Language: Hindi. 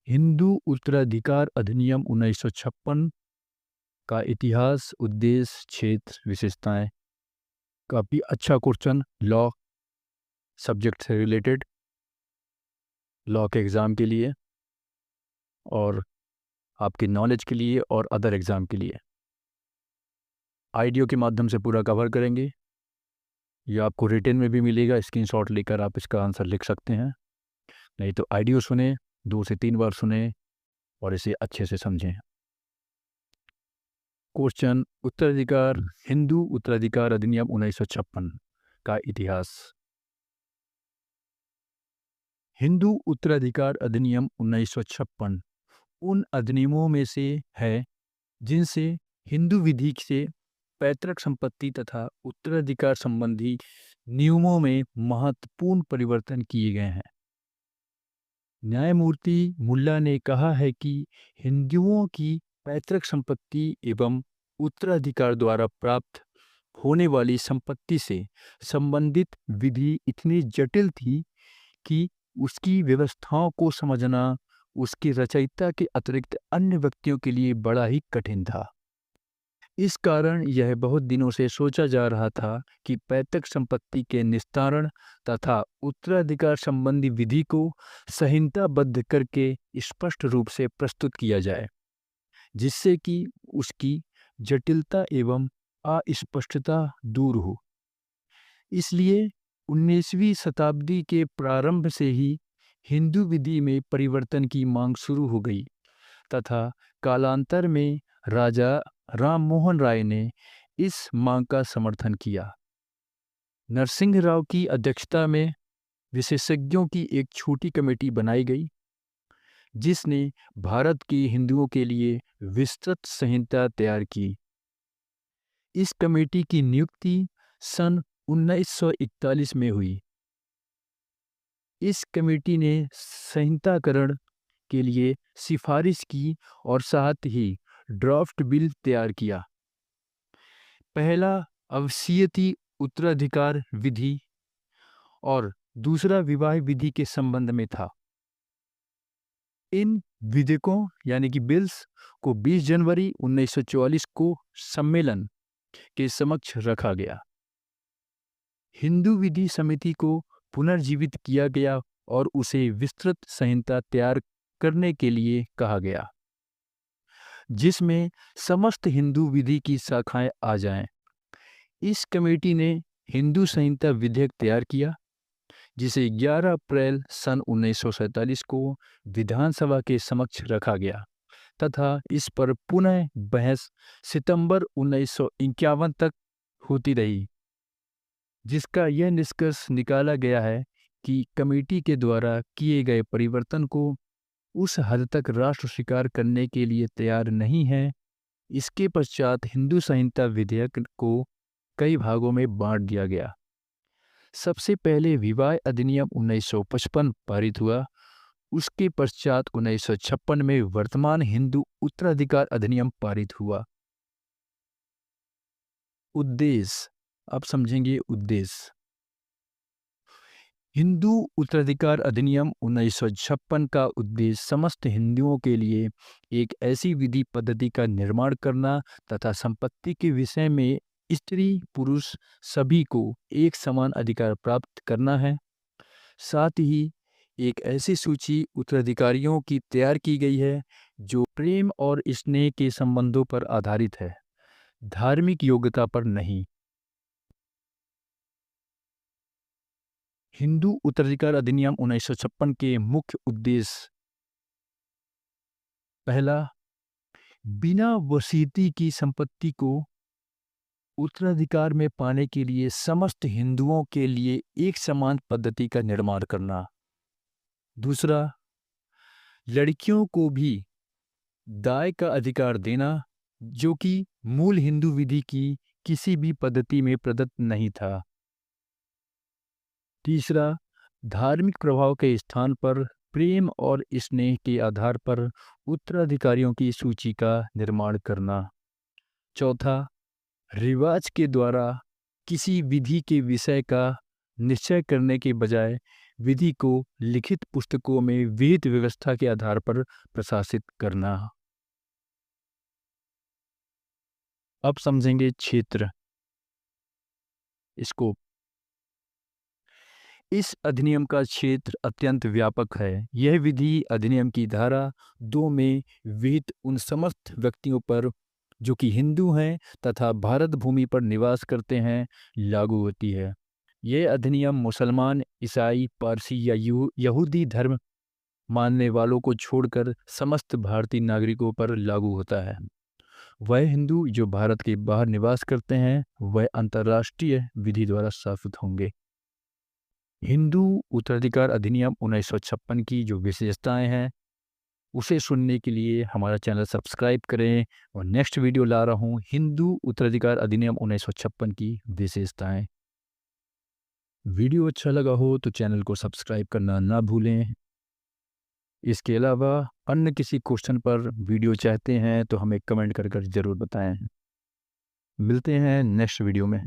हिंदू उत्तराधिकार अधिनियम 1956 का इतिहास, उद्देश्य, क्षेत्र, विशेषताएं। काफ़ी अच्छा क्वेश्चन, लॉ सब्जेक्ट से रिलेटेड, लॉ के एग्ज़ाम के लिए और आपकी नॉलेज के लिए और अदर एग्ज़ाम के लिए। आइडियो के माध्यम से पूरा कवर करेंगे। यह आपको रिटन में भी मिलेगा, स्क्रीनशॉट लेकर आप इसका आंसर लिख सकते हैं। नहीं तो आइडियो सुने, 2 से 3 बार सुने और इसे अच्छे से समझें। क्वेश्चन, उत्तराधिकार, हिंदू उत्तराधिकार अधिनियम 1956 का इतिहास। हिंदू उत्तराधिकार अधिनियम 1956 उन अधिनियमों में से है जिनसे हिंदू विधि से पैतृक संपत्ति तथा उत्तराधिकार संबंधी नियमों में महत्वपूर्ण परिवर्तन किए गए हैं। न्यायमूर्ति मुल्ला ने कहा है कि हिंदुओं की पैतृक संपत्ति एवं उत्तराधिकार द्वारा प्राप्त होने वाली संपत्ति से संबंधित विधि इतनी जटिल थी कि उसकी व्यवस्थाओं को समझना उसके रचयिता के अतिरिक्त अन्य व्यक्तियों के लिए बड़ा ही कठिन था। इस कारण यह बहुत दिनों से सोचा जा रहा था कि पैतृक संपत्ति के निस्तारण तथा उत्तराधिकार संबंधी विधि को संहिताबद्ध करके स्पष्ट रूप से प्रस्तुत किया जाए, जिससे कि उसकी जटिलता एवं अस्पष्टता दूर हो। इसलिए 19वीं शताब्दी के प्रारंभ से ही हिंदू विधि में परिवर्तन की मांग शुरू हो गई तथा कालांतर में राजा राम मोहन राय ने इस मांग का समर्थन किया। नरसिंह राव की अध्यक्षता में विशेषज्ञों की एक छोटी कमेटी बनाई गई, जिसने भारत के हिंदुओं के लिए विस्तृत संहिता तैयार की। इस कमेटी की नियुक्ति सन 1941 में हुई। इस कमेटी ने संहिताकरण के लिए सिफारिश की और साथ ही ड्राफ्ट बिल तैयार किया। पहला अवसीयती उत्तराधिकार विधि और दूसरा विवाह विधि के संबंध में था। इन विधेयकों यानी कि बिल्स को 20 जनवरी 1944 को सम्मेलन के समक्ष रखा गया। हिंदू विधि समिति को पुनर्जीवित किया गया और उसे विस्तृत संहिता तैयार करने के लिए कहा गया, जिसमें समस्त हिंदू विधि की शाखाएं आ जाएं। इस कमेटी ने हिंदू संहिता विधेयक तैयार किया, जिसे 11 अप्रैल सन 1947 को विधानसभा के समक्ष रखा गया तथा इस पर पुनः बहस सितंबर 1951 तक होती रही, जिसका यह निष्कर्ष निकाला गया है कि कमेटी के द्वारा किए गए परिवर्तन को उस हद तक राष्ट्र स्वीकार करने के लिए तैयार नहीं है। इसके पश्चात हिंदू संहिता विधेयक को कई भागों में बांट दिया गया। सबसे पहले विवाह अधिनियम 1955 पारित हुआ। उसके पश्चात 1956 में वर्तमान हिंदू उत्तराधिकार अधिनियम पारित हुआ। उद्देश्य, आप समझेंगे उद्देश्य। हिंदू उत्तराधिकार अधिनियम 1956 का उद्देश्य समस्त हिंदुओं के लिए एक ऐसी विधि पद्धति का निर्माण करना तथा संपत्ति के विषय में स्त्री पुरुष सभी को एक समान अधिकार प्राप्त करना है। साथ ही एक ऐसी सूची उत्तराधिकारियों की तैयार की गई है जो प्रेम और स्नेह के संबंधों पर आधारित है, धार्मिक योग्यता पर नहीं। हिंदू उत्तराधिकार अधिनियम 1956 के मुख्य उद्देश्य: पहला, बिना वसीयती की संपत्ति को उत्तराधिकार में पाने के लिए समस्त हिंदुओं के लिए एक समान पद्धति का निर्माण करना। दूसरा, लड़कियों को भी दाय का अधिकार देना, जो कि मूल हिंदू विधि की किसी भी पद्धति में प्रदत्त नहीं था। तीसरा, धार्मिक प्रभाव के स्थान पर प्रेम और स्नेह के आधार पर उत्तराधिकारियों की सूची का निर्माण करना। चौथा, रिवाज के द्वारा किसी विधि के विषय का निश्चय करने के बजाय विधि को लिखित पुस्तकों में विहित व्यवस्था के आधार पर प्रशासित करना। अब समझेंगे क्षेत्र, स्कोप। इस अधिनियम का क्षेत्र अत्यंत व्यापक है। यह विधि अधिनियम की धारा 2 में विहित उन समस्त व्यक्तियों पर जो कि हिंदू हैं तथा भारत भूमि पर निवास करते हैं लागू होती है। यह अधिनियम मुसलमान, ईसाई, पारसी या यहूदी धर्म मानने वालों को छोड़कर समस्त भारतीय नागरिकों पर लागू होता है। वह हिंदू जो भारत के बाहर निवास करते हैं वह अंतर्राष्ट्रीय विधि द्वारा शासित होंगे। हिंदू उत्तराधिकार अधिनियम 1956 की जो विशेषताएं हैं उसे सुनने के लिए हमारा चैनल सब्सक्राइब करें और नेक्स्ट वीडियो ला रहा हूँ हिंदू उत्तराधिकार अधिनियम 1956 की विशेषताएं। वीडियो अच्छा लगा हो तो चैनल को सब्सक्राइब करना ना भूलें। इसके अलावा अन्य किसी क्वेश्चन पर वीडियो चाहते हैं तो हमें कमेंट कर ज़रूर बताएं। मिलते हैं नेक्स्ट वीडियो में।